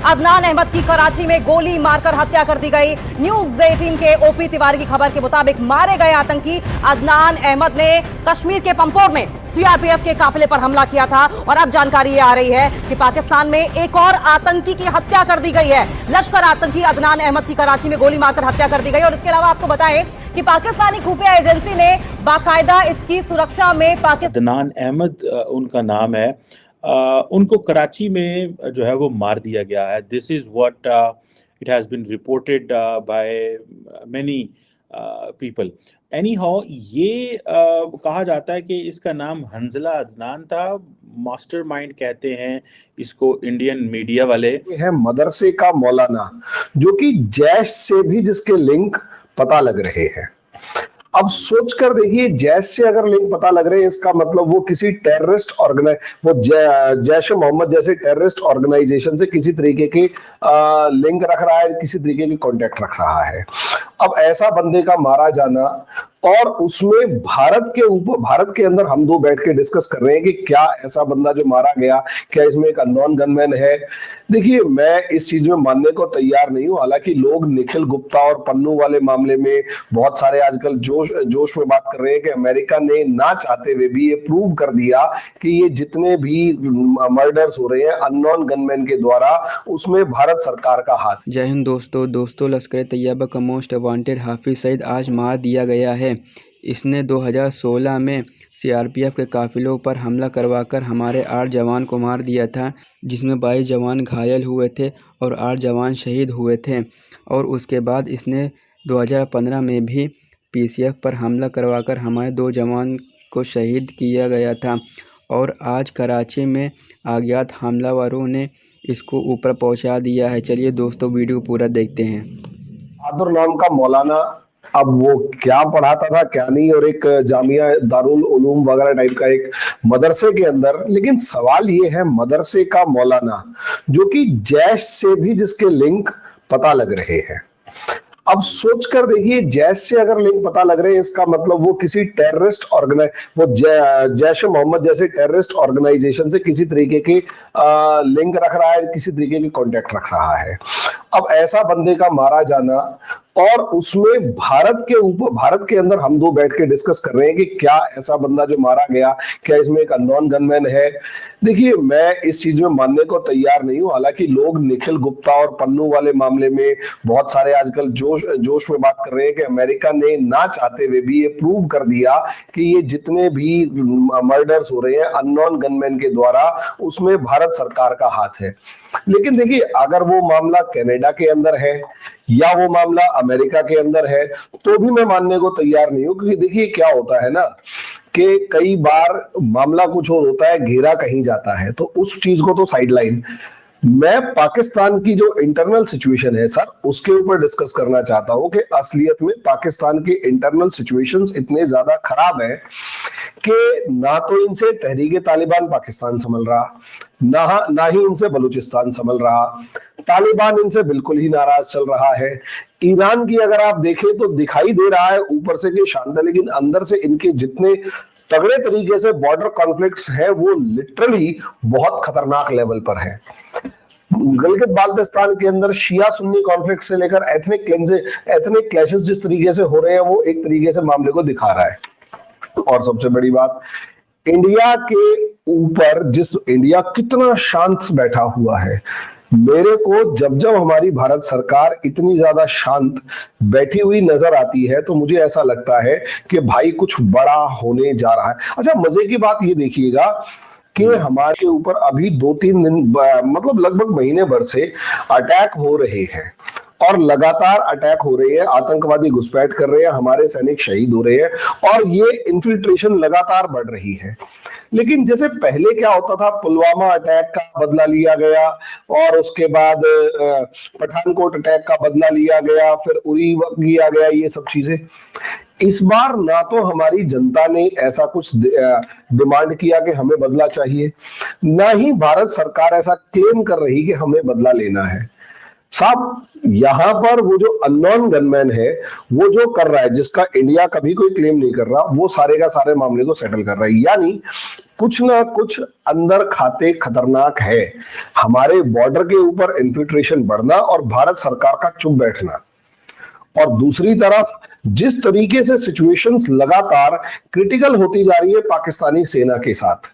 अदनान अहमद की कराची में गोली मारकर हत्या कर दी गई। न्यूज 18 के ओपी तिवारी की खबर के मुताबिक मारे गए आतंकी अदनान अहमद ने कश्मीर के पंपोर में सीआरपीएफ के काफिले पर हमला किया था और अब जानकारी ये आ रही है कि पाकिस्तान में एक और आतंकी की हत्या कर दी गई है। लश्कर आतंकी अदनान अहमद की कराची में गोली मारकर हत्या कर दी गई। और इसके अलावा आपको बताएं कि पाकिस्तानी खुफिया एजेंसी ने बाकायदा इसकी सुरक्षा में अदनान अहमद उनका नाम है। उनको कराची में जो है वो मार दिया गया है। This is what it has been reported by many people. Anyhow ये कहा जाता है कि इसका नाम हंजला अदनान था। मास्टरमाइंड कहते हैं इसको इंडियन मीडिया वाले। है मदरसे का मौलाना, जो कि जैश से भी जिसके लिंक पता लग रहे हैं। अब सोच कर देखिए, जैश से अगर लिंक पता लग रहे हैं, इसका मतलब वो किसी टेररिस्ट वो जैश मोहम्मद जैसे टेररिस्ट ऑर्गेनाइजेशन से किसी तरीके की लिंक रख रहा है, किसी तरीके की कांटेक्ट रख रहा है। अब ऐसा बंदे का मारा जाना, और उसमें भारत के अंदर हम दो बैठ के डिस्कस कर रहे हैं कि क्या ऐसा बंदा जो मारा गया, क्या इसमें एक अननोन गनमैन है। देखिए, मैं इस चीज में मानने को तैयार नहीं हूं। हालांकि लोग निखिल गुप्ता और पन्नू वाले मामले में बहुत सारे आजकल जोश में बात कर रहे हैं कि अमेरिका ने ना चाहते हुए भी ये प्रूव कर दिया कि ये जितने भी मर्डर्स हो रहे हैं अननोन गनमैन के द्वारा, उसमें भारत सरकार का हाथ। जय हिंद दोस्तों, लश्कर तैयबा का मोस्ट वांटेड हाफिज सईद आज मार दिया गया है। इसने 2016 में सीआरपीएफ के काफिलों पर हमला करवाकर हमारे 8 जवान को मार दिया था, जिसमें 22 जवान घायल हुए थे और 8 जवान शहीद हुए थे। और उसके बाद इसने 2015 में भी पीसीएफ पर हमला करवाकर हमारे 2 जवान को शहीद किया गया था। और आज कराची में अज्ञात हमलावरों ने इसको ऊपर पहुंचा दिया है। चलिए दोस्तों, वीडियो पूरा देखते हैं। बहादुर नाम का मौलाना, अब वो क्या पढ़ाता था क्या नहीं, और एक जामिया दारुल उलूम वगैरह टाइप का एक मदरसे के अंदर। लेकिन सवाल ये है, मदरसे का मौलाना जो कि जैश से भी जिसके लिंक पता लग रहे हैं। अब सोच कर देखिए, जैश से अगर लिंक पता लग रहे हैं, इसका मतलब वो किसी टेररिस्ट जैश मोहम्मद जैसे टेररिस्ट ऑर्गेनाइजेशन से किसी तरीके की लिंक रख रहा है, किसी तरीके की कांटेक्ट रख रहा है। अब ऐसा बंदे का मारा जाना, और उसमें भारत के अंदर हम दो बैठ के डिस्कस कर रहे हैं कि क्या ऐसा बंदा जो मारा गया, क्या इसमें एक अननोन गनमैन है। देखिए, मैं इस चीज में मानने को तैयार नहीं हूं। हालांकि लोग निखिल गुप्ता और पन्नू वाले मामले में बहुत सारे आजकल जोश में बात कर रहे हैं कि अमेरिका ने ना चाहते हुए भी ये प्रूव कर दिया कि ये जितने भी मर्डर्स हो रहे हैं अननोन गनमैन के द्वारा, उसमें भारत सरकार का हाथ है। लेकिन देखिए, अगर वो मामला कनाडा के अंदर है या वो मामला अमेरिका के अंदर है, तो भी मैं मानने को तैयार नहीं हूं। क्योंकि देखिए, क्या होता है ना कि कई बार मामला कुछ और होता है, घेरा कहीं जाता है, तो उस चीज को तो साइडलाइन। मैं पाकिस्तान की जो इंटरनल सिचुएशन है सर, उसके ऊपर डिस्कस करना चाहता हूं कि असलियत में पाकिस्तान की इंटरनल सिचुएशंस इतने ज्यादा खराब है कि ना तो इनसे तहरीक तालिबान पाकिस्तान संभल रहा, ना ही इनसे बलूचिस्तान संभल रहा। तालिबान इनसे बिल्कुल ही नाराज चल रहा है। ईरान की अगर आप देखें तो दिखाई दे रहा है ऊपर से कि शांत है, लेकिन अंदर से इनके जितने तगड़े तरीके से बॉर्डर कॉन्फ्लिक्ट्स हैं, वो लिटरली बहुत खतरनाक लेवल पर है। गिलगित बाल्टिस्तान के अंदर शिया सुन्नी कॉन्फ्लिक्ट से लेकर एथनिक क्लैशेस जिस तरीके से हो रहे हैं, वो एक तरीके से मामले को दिखा रहा है। और सबसे बड़ी बात, इंडिया के ऊपर इंडिया कितना शांत बैठा हुआ है। मेरे को जब हमारी भारत सरकार इतनी ज्यादा शांत बैठी हुई नजर आती है, तो मुझे ऐसा लगता है कि भाई कुछ बड़ा होने जा रहा है। अच्छा, मजे की बात ये देखिएगा कि हमारे ऊपर अभी 2-3 दिन, मतलब लगभग महीने भर से अटैक हो रहे हैं, और लगातार अटैक हो रहे हैं, आतंकवादी घुसपैठ कर रहे हैं, हमारे सैनिक शहीद हो रहे हैं, और ये इन्फिल्ट्रेशन लगातार बढ़ रही है। लेकिन जैसे पहले क्या होता था, पुलवामा अटैक का बदला लिया गया, और उसके बाद पठानकोट अटैक का बदला लिया गया, फिर उरी किया गया, ये सब चीजें। इस बार ना तो हमारी जनता ने ऐसा कुछ डिमांड किया कि हमें बदला चाहिए, ना ही भारत सरकार ऐसा क्लेम कर रही कि हमें बदला लेना है। साहब यहां पर वो जो अननोन गनमैन है वो जो कर रहा है, जिसका इंडिया कभी कोई क्लेम नहीं कर रहा, वो सारे का सारे मामले को सेटल कर रहा है। यानी कुछ ना कुछ अंदर खाते खतरनाक है। हमारे बॉर्डर के ऊपर इन्फिल्ट्रेशन बढ़ना और भारत सरकार का चुप बैठना, और दूसरी तरफ जिस तरीके से सिचुएशंस लगातार क्रिटिकल होती जा रही है पाकिस्तानी सेना के साथ,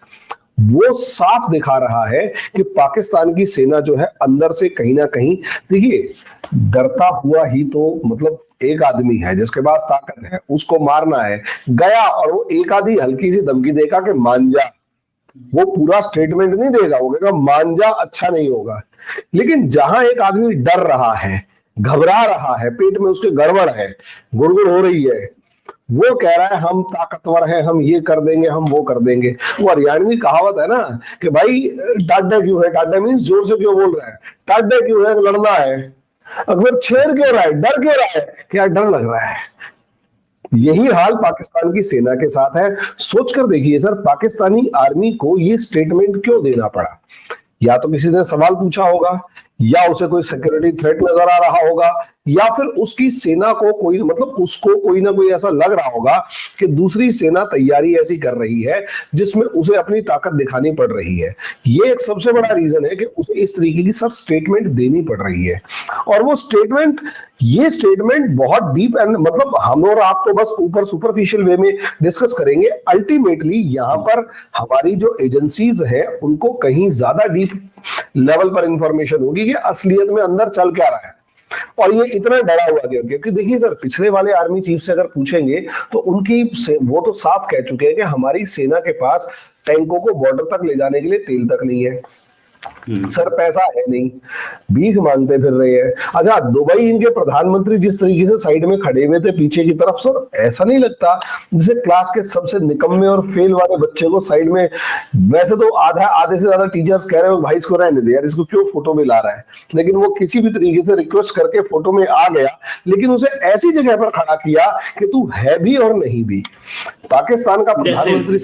वो साफ दिखा रहा है कि पाकिस्तान की सेना जो है अंदर से कहीं ना कहीं, देखिए डरता हुआ ही तो मतलब एक आदमी है जिसके पास ताकत है, उसको मारना है, गया और वो एक आधी हल्की सी धमकी देगा कि मान जा, वो पूरा स्टेटमेंट नहीं देगा, वो कहेगा मान जा, अच्छा नहीं होगा। लेकिन जहां एक आदमी डर रहा है, घबरा रहा है, पेट में उसके गड़बड़ है, गुड़गुड़ हो रही है, वो कह रहा है हम ताकतवर हैं, हम ये कर देंगे, हम वो कर देंगे। वो हरियाणवी कहावत है ना कि भाई टाड्डा क्यों है, टाड्डा मीन्स जोर से क्यों बोल रहा है, टाड्डा क्यों है, लड़ना है, अगर छेड़ क्यों रहा है, डर क्यों रहा है, क्या डर लग रहा है। यही हाल पाकिस्तान की सेना के साथ है। सोचकर देखिए सर, पाकिस्तानी आर्मी को ये स्टेटमेंट क्यों देना पड़ा? या तो किसी ने सवाल पूछा होगा, या उसे कोई सिक्योरिटी थ्रेट नजर आ रहा होगा, या फिर उसकी सेना को कोई मतलब उसको कोई ना कोई ऐसा लग रहा होगा कि दूसरी सेना तैयारी ऐसी कर रही है जिसमें उसे अपनी ताकत दिखानी पड़ रही है। ये एक सबसे बड़ा रीजन है कि उसे इस तरीके की सर स्टेटमेंट देनी पड़ रही है। और वो स्टेटमेंट, ये स्टेटमेंट बहुत डीप एंड मतलब हम और आप तो बस ऊपर सुपरफिशियल वे में डिस्कस करेंगे। अल्टीमेटली यहाँ पर हमारी जो एजेंसीज है उनको कहीं ज्यादा डीप लेवल पर इंफॉर्मेशन होगी कि असलियत में अंदर चल क्या रहा है। और ये इतना डरा हुआ गया क्योंकि देखिए सर, पिछले वाले आर्मी चीफ से अगर पूछेंगे तो वो तो साफ कह चुके हैं कि हमारी सेना के पास टैंकों को बॉर्डर तक ले जाने के लिए तेल तक नहीं है सर, पैसा है नहीं, भीख मांगते फिर रहे हैं। अच्छा, दुबई इनके प्रधानमंत्री जिस तरीके से साइड में खड़े हुए थे पीछे की तरफ, सर ऐसा नहीं लगता जैसे क्लास के सबसे निकम्मे और फेल वाले बच्चे को साइड में, वैसे तो आधे से ज्यादा टीचर्स कह रहे हैं भाई इसको रहने दे यार, इसको क्यों फोटो में ला रहा है, लेकिन वो किसी भी तरीके से रिक्वेस्ट करके फोटो में आ गया, लेकिन उसे ऐसी जगह पर खड़ा किया कि तू है भी और नहीं भी। पाकिस्तान का प्रधानमंत्री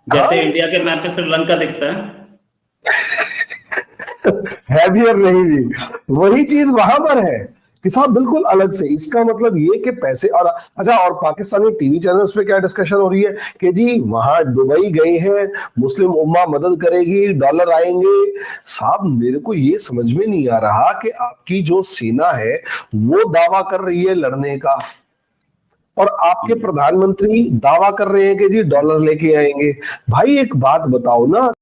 जैसे इंडिया के मैप पे श्रीलंका दिखता है है भी और नहीं भी, वही चीज वहां पर है कि साहब बिल्कुल अलग से। इसका मतलब ये कि पैसे और अच्छा, और पाकिस्तानी टीवी चैनल्स पे क्या डिस्कशन हो रही है कि जी वहां दुबई गए हैं, मुस्लिम उम्मा मदद करेगी, डॉलर आएंगे। साहब मेरे को ये समझ में नहीं आ रहा कि आपकी जो सेना है वो दावा कर रही है लड़ने का, और आपके प्रधानमंत्री दावा कर रहे हैं कि जी डॉलर लेके आएंगे। भाई एक बात बताओ ना,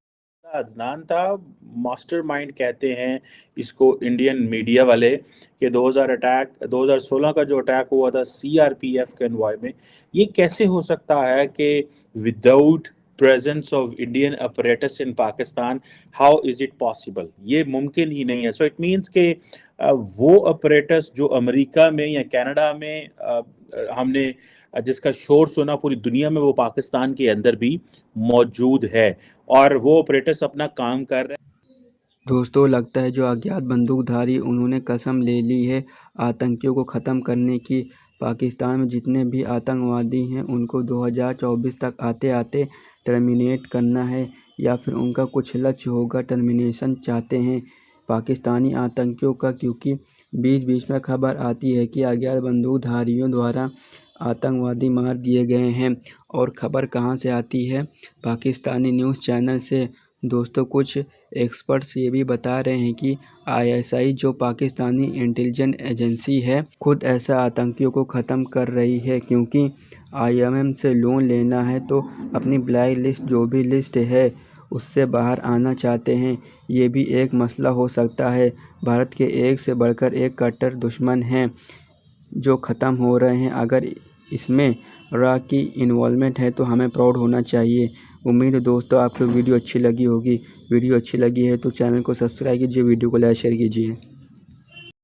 अदनान था, मास्टरमाइंड कहते हैं इसको इंडियन मीडिया वाले, कि 2016 का जो अटैक हुआ था सीआरपीएफ कन्वॉय में, ये कैसे हो सकता है कि without presence of Indian apparatus in Pakistan, how is it possible? ये मुमकिन ही नहीं है। सो इट मीन्स के वो अपरेटस जो अमेरिका में या कनाडा में हमने जिसका शोर सुना पूरी दुनिया में, वो पाकिस्तान के अंदर भी मौजूद है और वो ऑपरेटर्स अपना काम कर रहे हैं। दोस्तों, लगता है जो अज्ञात बंदूकधारी उन्होंने कसम ले ली है आतंकियों को ख़त्म करने की। पाकिस्तान में जितने भी आतंकवादी हैं उनको 2024 तक आते आते टर्मिनेट करना है, या फिर उनका कुछ लक्ष्य होगा, टर्मिनेशन चाहते हैं पाकिस्तानी आतंकियों का। क्योंकि बीच बीच में खबर आती है कि अज्ञात बंदूकधारियों द्वारा आतंकवादी मार दिए गए हैं। और ख़बर कहाँ से आती है? पाकिस्तानी न्यूज़ चैनल से। दोस्तों, कुछ एक्सपर्ट्स ये भी बता रहे हैं कि आईएसआई जो पाकिस्तानी इंटेलिजेंस एजेंसी है खुद ऐसा आतंकियों को ख़त्म कर रही है, क्योंकि आईएमएफ से लोन लेना है तो अपनी ब्लैक लिस्ट जो भी लिस्ट है उससे बाहर आना चाहते हैं। ये भी एक मसला हो सकता है। भारत के एक से बढ़कर एक कट्टर दुश्मन हैं जो ख़त्म हो रहे हैं। अगर इसमें रा की इन्वॉल्वमेंट है तो हमें प्राउड होना चाहिए। उम्मीद है दोस्तों आपको वीडियो अच्छी लगी होगी। वीडियो अच्छी लगी है तो चैनल को सब्सक्राइब कीजिए, वीडियो को लाइक शेयर कीजिए।